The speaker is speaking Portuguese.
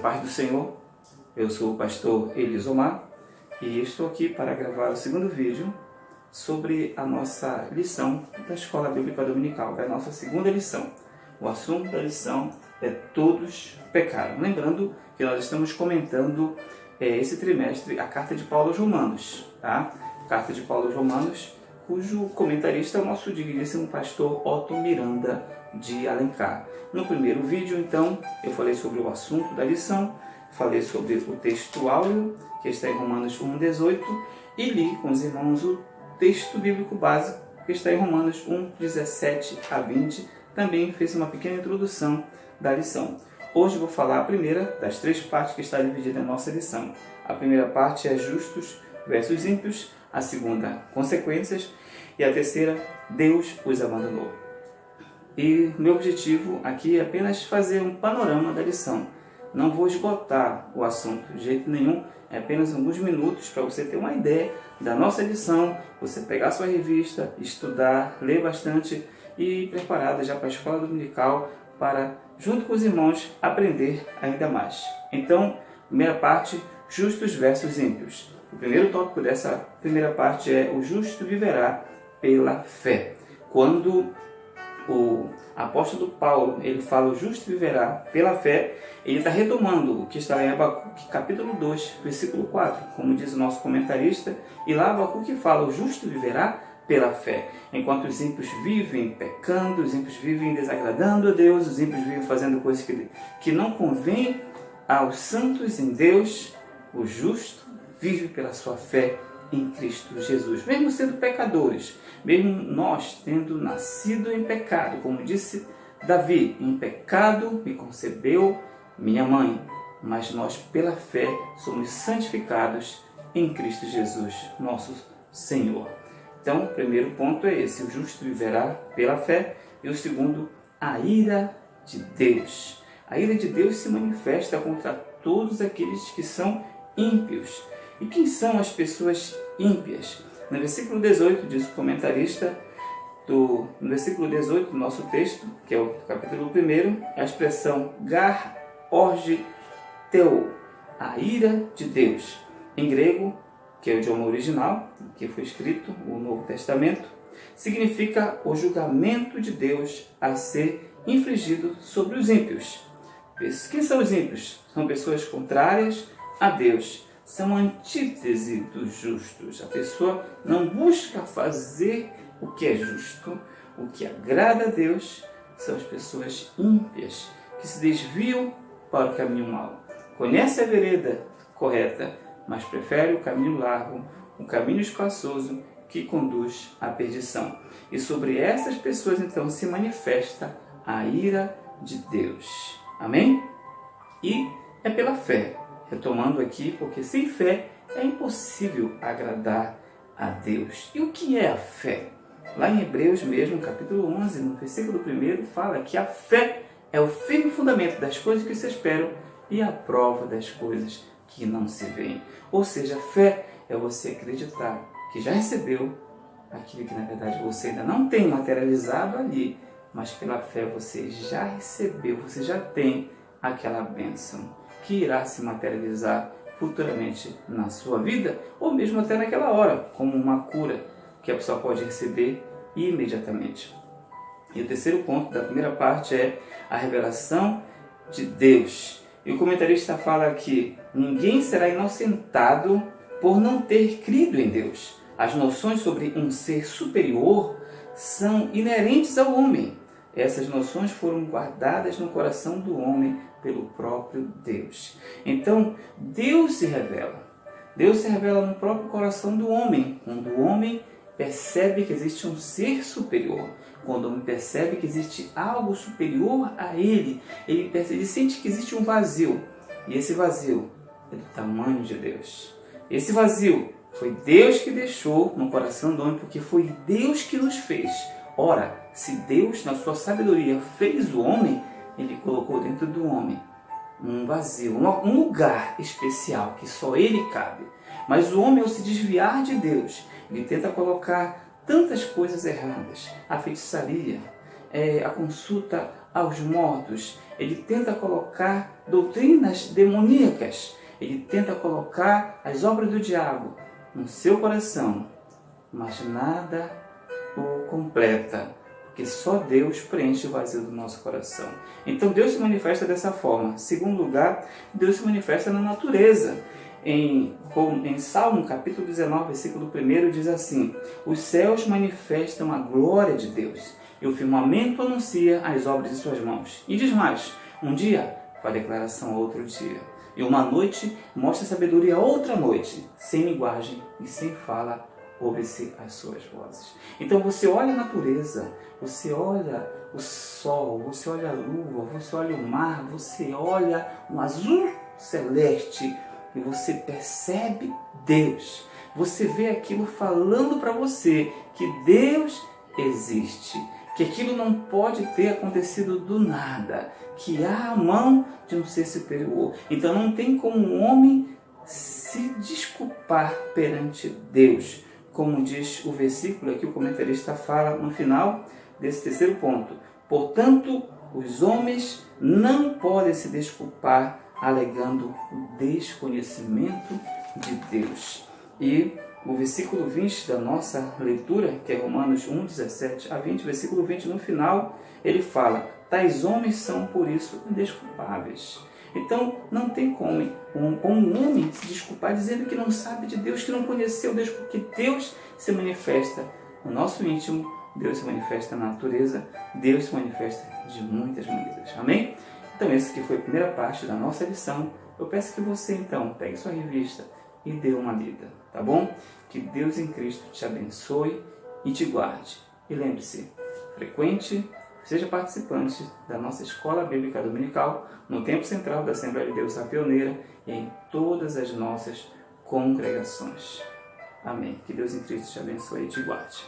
paz do Senhor. Eu sou o pastor Elisomar e estou aqui para gravar o segundo vídeo sobre a nossa lição da Escola Bíblica Dominical, é a nossa segunda lição. O assunto da lição é todos pecaram. Lembrando que nós estamos comentando esse trimestre a carta de Paulo aos Romanos, tá? Carta de Paulo aos Romanos, cujo comentarista é o nosso digníssimo pastor Otto Miranda de Alencar. No primeiro vídeo, então, eu falei sobre o assunto da lição, falei sobre o texto áureo, que está em Romanos 1,18, e li com os irmãos o texto bíblico básico, que está em Romanos 1,17 a 20. Também fiz uma pequena introdução da lição. Hoje vou falar a primeira das três partes que está dividida na nossa lição. A primeira parte é justos versus ímpios, a segunda, consequências, e a terceira, Deus os abandonou. E meu objetivo aqui é apenas fazer um panorama da lição. Não vou esgotar o assunto de jeito nenhum, é apenas alguns minutos para você ter uma ideia da nossa lição, você pegar sua revista, estudar, ler bastante e ir preparada já para a escola dominical para, junto com os irmãos, aprender ainda mais. Então, primeira parte, justos versus ímpios. O primeiro tópico dessa primeira parte é o justo viverá pela fé. Quando o apóstolo Paulo ele fala o justo viverá pela fé, ele está retomando o que está em Abacuque capítulo 2, versículo 4, como diz o nosso comentarista, e lá Abacuque fala o justo viverá pela fé. Enquanto os ímpios vivem pecando, os ímpios vivem desagradando a Deus, os ímpios vivem fazendo coisas que não convêm aos santos em Deus, o justo vive pela sua fé em Cristo Jesus. Mesmo sendo pecadores, mesmo nós tendo nascido em pecado, como disse Davi, em pecado me concebeu minha mãe, mas nós pela fé somos santificados em Cristo Jesus, nosso Senhor. Então, o primeiro ponto é esse, o justo viverá pela fé, e o segundo, a ira de Deus. A ira de Deus se manifesta contra todos aqueles que são ímpios. E quem são as pessoas ímpias? No versículo 18, diz o comentarista, no versículo 18 do nosso texto, que é o capítulo 1, a expressão gar orge teo, a ira de Deus. Em grego, que é o idioma original, que foi escrito o Novo Testamento, significa o julgamento de Deus a ser infligido sobre os ímpios. Quem são os ímpios? São pessoas contrárias a Deus. São a antítese dos justos. A pessoa não busca fazer o que é justo, o que agrada a Deus. São as pessoas ímpias, que se desviam para o caminho mau. Conhece a vereda correta, mas prefere o caminho largo, um caminho espaçoso que conduz à perdição. E sobre essas pessoas, então, se manifesta a ira de Deus. Amém? E é pela fé. Retomando aqui, porque sem fé é impossível agradar a Deus. E o que é a fé? Lá em Hebreus mesmo, capítulo 11, no versículo 1, fala que a fé é o firme fundamento das coisas que se esperam e a prova das coisas que não se veem. Ou seja, a fé é você acreditar que já recebeu aquilo que na verdade você ainda não tem materializado ali, mas pela fé você já recebeu, você já tem aquela bênção que irá se materializar futuramente na sua vida, ou mesmo até naquela hora, como uma cura que a pessoa pode receber imediatamente. E o terceiro ponto da primeira parte é a revelação de Deus. E o comentarista fala que ninguém será inocentado por não ter crido em Deus. As noções sobre um ser superior são inerentes ao homem. Essas noções foram guardadas no coração do homem pelo próprio Deus. Então, Deus se revela. Deus se revela no próprio coração do homem, quando o homem percebe que existe um ser superior. Quando o homem percebe que existe algo superior a ele, ele sente que existe um vazio. E esse vazio é do tamanho de Deus. Esse vazio foi Deus que deixou no coração do homem, porque foi Deus que nos fez. Ora, se Deus, na sua sabedoria, fez o homem, ele colocou dentro do homem um vazio, um lugar especial que só ele cabe. Mas o homem, ao se desviar de Deus, ele tenta colocar tantas coisas erradas, a feitiçaria, a consulta aos mortos, ele tenta colocar doutrinas demoníacas, ele tenta colocar as obras do diabo no seu coração, mas nada o completa, porque só Deus preenche o vazio do nosso coração. Então Deus se manifesta dessa forma. Em segundo lugar, Deus se manifesta na natureza. Em Salmo capítulo 19, versículo 1, diz assim: os céus manifestam a glória de Deus, e o firmamento anuncia as obras de suas mãos. E diz mais: um dia faz declaração a outro dia, e uma noite mostra sabedoria a outra noite. Sem linguagem e sem fala ouve-se as suas vozes. Então você olha a natureza, você olha o sol, você olha a lua, você olha o mar, você olha um azul celeste e você percebe Deus. Você vê aquilo falando para você que Deus existe, que aquilo não pode ter acontecido do nada, que há a mão de um ser superior. Então não tem como um homem se desculpar perante Deus. Como diz o versículo aqui, o comentarista fala no final desse terceiro ponto: portanto, os homens não podem se desculpar alegando o desconhecimento de Deus. E o versículo 20 da nossa leitura, que é Romanos 1, 17 a 20, versículo 20, no final, ele fala: tais homens são por isso indesculpáveis. Então, não tem como um homem se desculpar dizendo que não sabe de Deus, que não conheceu Deus, porque Deus se manifesta no nosso íntimo, Deus se manifesta na natureza, Deus se manifesta de muitas maneiras. Amém? Então, essa que foi a primeira parte da nossa lição. Eu peço que você, então, pegue sua revista e dê uma lida, tá bom? Que Deus em Cristo te abençoe e te guarde. E lembre-se, frequente, seja participante da nossa Escola Bíblica Dominical no Templo Central da Assembleia de Deus, a Pioneira, e em todas as nossas congregações. Amém. Que Deus em Cristo te abençoe e te guarde.